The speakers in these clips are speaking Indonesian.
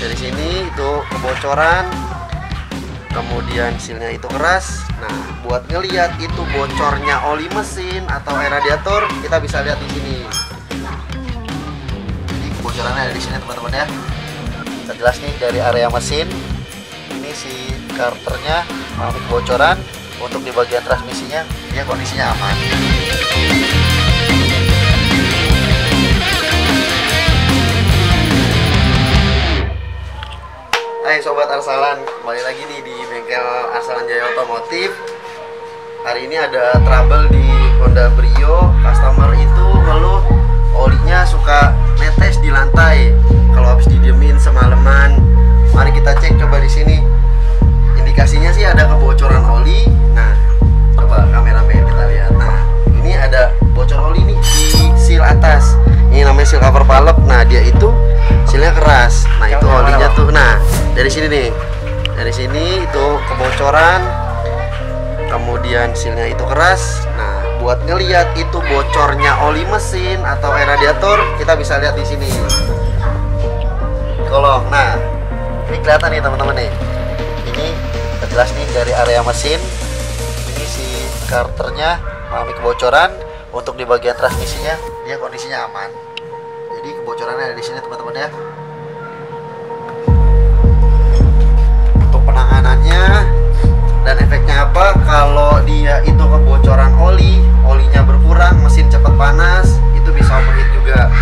dari sini itu kebocoran, kemudian sealnya itu keras. Nah, buat ngelihat itu bocornya oli mesin atau air radiator, kita bisa lihat di sini. Jadi kebocorannya ada di sini teman-teman ya. Kita jelas nih dari area mesin. Ini si karternya mengalami kebocoran. Untuk di bagian transmisinya, dia kondisinya aman. Hai Sobat Arsalan, kembali lagi nih di bengkel Arsalan Jaya Otomotif. Hari ini ada trouble di Honda Brio. Customer itu ngeluh olinya suka netes di lantai kalau habis didiemin semalaman. Mari kita cek coba di sini. Indikasinya sih ada kebocoran oli. Nah, coba kameramen kita lihat. Nah, ini ada bocor oli nih di seal atas. Ini namanya seal cover valve. Nah, dia itu sealnya keras. Nah, itu olinya tuh. Nah, dari sini nih. Dari sini itu kebocoran. Kemudian sealnya itu keras. Nah, buat ngelihat itu bocornya oli mesin atau air radiator, kita bisa lihat di sini. Kolong. Nah, ini kelihatan nih teman-teman nih. Ini jelas nih dari area mesin. Ini si karternya mengalami kebocoran. Untuk di bagian transmisinya, dia kondisinya aman. Jadi kebocorannya ada di sini teman-teman ya. Untuk penanganannya dan efeknya apa? Kalau dia itu kebocoran oli, olinya berkurang, mesin cepat panas, itu bisa overheat juga.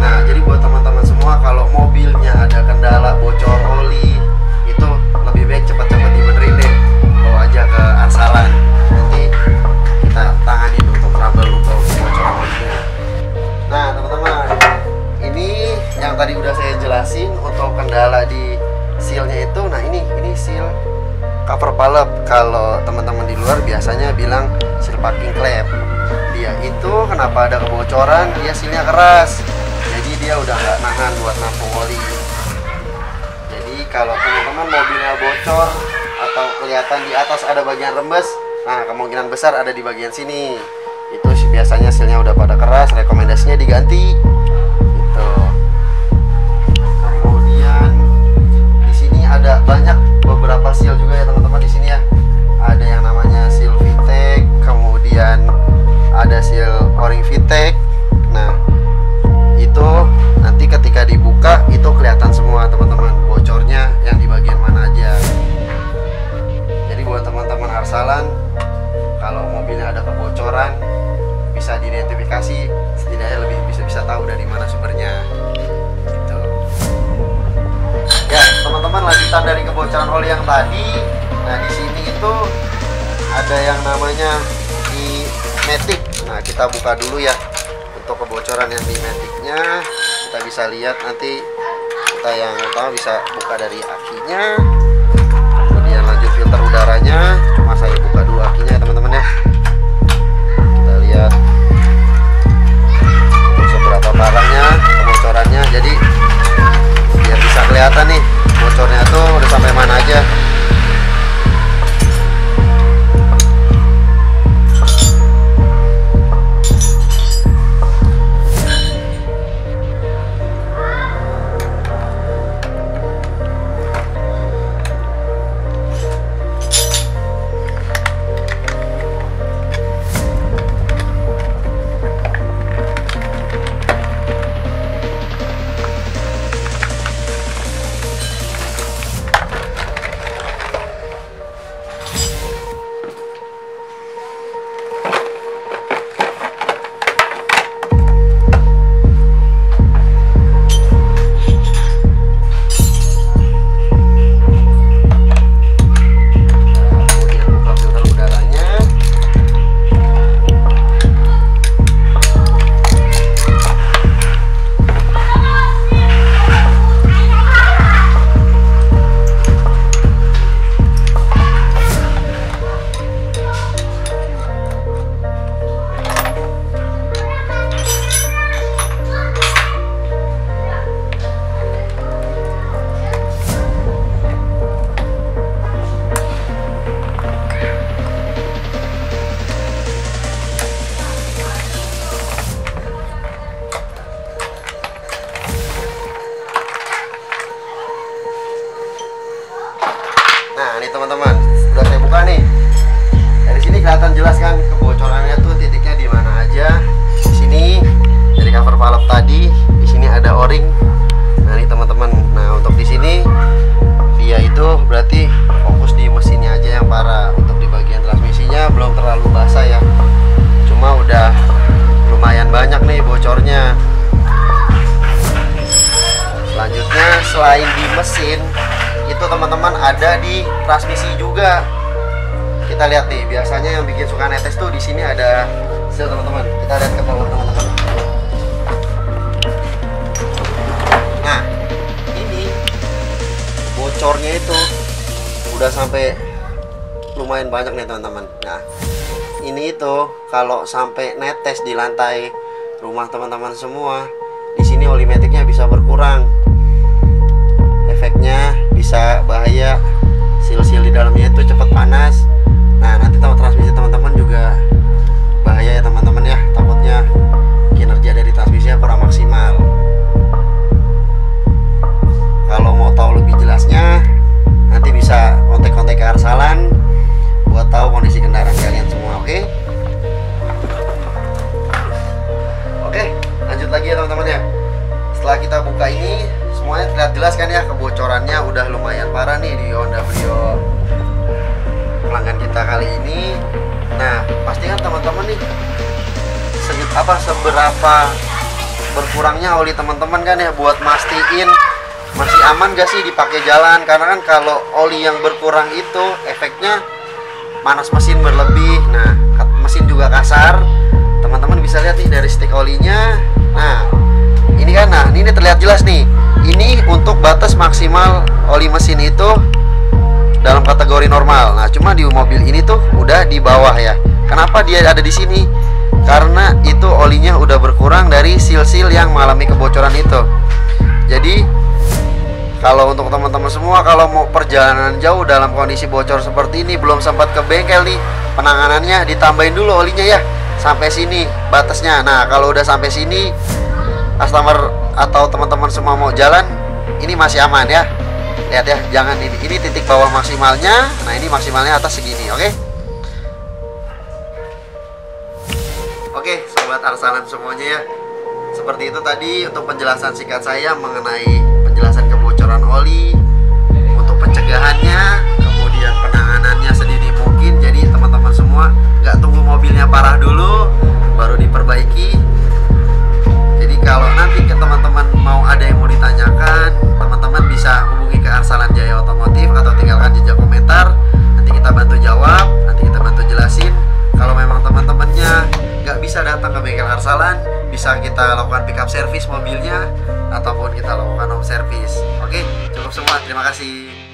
Nah, jadi buat teman-teman semua, kalau mobilnya ada kendala bocor oli, itu lebih baik cepat-cepat dibenerin deh. Bawa aja ke Arsalan. Nanti kita tanganin untuk trouble untuk bocoran olinya. Nah, teman-teman, ini yang tadi udah saya jelasin untuk kendala di sealnya itu. Nah, ini seal cover valve. Kalau teman-teman di luar biasanya bilang seal packing clamp. Dia itu kenapa ada kebocoran? Dia sealnya keras. Jadi dia udah nggak nahan buat nampung oli. Jadi kalau teman-teman mobilnya bocor atau kelihatan di atas ada bagian rembes, nah kemungkinan besar ada di bagian sini. Itu biasanya sealnya udah pada keras, rekomendasinya diganti. Gitu. Kemudian di sini ada banyak beberapa seal juga ya teman-teman di sini ya. Ada yang namanya seal VTEC, kemudian ada seal O-ring VTEC. Nah, itu nanti ketika dibuka itu kelihatan semua teman-teman bocornya yang di bagian mana aja. Jadi buat teman-teman Arsalan, kalau mobilnya ada kebocoran bisa diidentifikasi, setidaknya lebih bisa tahu dari mana sumbernya. Gitu. Ya teman-teman, lanjutan dari kebocoran oli yang tadi. Nah, di sini itu ada yang namanya di matic. Nah, kita buka dulu ya. Untuk kebocoran yang di maticnya, kita bisa lihat nanti. Kita yang pertama bisa buka dari akinya, kemudian lanjut filter udaranya. Cuma saya buka dulu akinya ya teman-teman ya. Kita lihat untuk seberapa parahnya kebocorannya. Jadi biar bisa kelihatan nih bocornya tuh udah sampai mana aja. teman-teman, sudah saya buka nih. Dari sini kelihatan jelas kan kebocorannya tuh titiknya di mana aja. Di sini dari cover valve tadi, di sini ada O-ring. Nah ini teman-teman. Nah untuk di sini dia itu berarti fokus di mesinnya aja yang parah. Untuk di bagian transmisinya belum terlalu basah ya. Cuma udah lumayan banyak nih bocornya. Selanjutnya selain di mesin itu teman-teman ada di transmisi juga. Kita lihat nih, biasanya yang bikin suka netes tuh di sini ada seal teman-teman. Kita lihat ke bawah teman-teman. Nah, ini bocornya itu udah sampai lumayan banyak nih teman-teman. Nah, ini itu kalau sampai netes di lantai rumah teman-teman semua, di sini oli metiknya bisa berkurang. Efeknya bisa bahaya. Seal-seal di dalamnya itu cepat panas. Nah nanti transmisi teman-teman juga bahaya ya teman-teman ya. Takutnya kinerja dari transmisinya kurang maksimal. Kalau mau tahu lebih jelasnya, nanti bisa kontak-kontak ke Arsalan buat tahu kondisi kendaraan kalian semua. Oke? Oke, lanjut lagi ya teman-teman ya. Setelah kita buka ini, semuanya terlihat jelas kan ya, kebocorannya udah lumayan parah nih di Honda Brio pelanggan kita kali ini. Nah pastikan teman-teman nih seberapa berkurangnya oli teman-teman kan ya, buat mastiin masih aman gak sih dipakai jalan. Karena kan kalau oli yang berkurang itu efeknya panas mesin berlebih. Nah mesin juga kasar. Teman-teman bisa lihat nih dari stik olinya. Nah ini kan, nah ini terlihat jelas nih. Ini untuk batas maksimal oli mesin itu dalam kategori normal. Nah, cuma di mobil ini tuh udah di bawah ya. Kenapa dia ada di sini? Karena itu olinya udah berkurang dari seal-seal yang mengalami kebocoran itu. Jadi kalau untuk teman-teman semua, kalau mau perjalanan jauh dalam kondisi bocor seperti ini, belum sempat ke bengkel nih, penanganannya ditambahin dulu olinya ya. Sampai sini batasnya. Nah, kalau udah sampai sini, customer atau teman-teman semua mau jalan, ini masih aman ya. Lihat ya, jangan ini titik bawah maksimalnya. Nah ini maksimalnya atas segini. Oke, sobat Arsalan semuanya ya. Seperti itu tadi untuk penjelasan singkat saya mengenai penjelasan kebocoran oli, untuk pencegahannya, kemudian penanganannya sedini mungkin. Jadi teman-teman semua nggak tunggu mobilnya parah dulu baru diperbaiki. Jadi kalau nanti ke teman-teman mau ada yang mau ditanyakan, teman-teman bisa hubungi ke Arsalan Jaya Otomotif atau tinggalkan jejak komentar. Nanti kita bantu jawab, nanti kita bantu jelasin. Kalau memang teman-temannya nggak bisa datang ke bengkel Arsalan, bisa kita lakukan pick up service mobilnya ataupun kita lakukan home service. Oke, cukup semua. Terima kasih.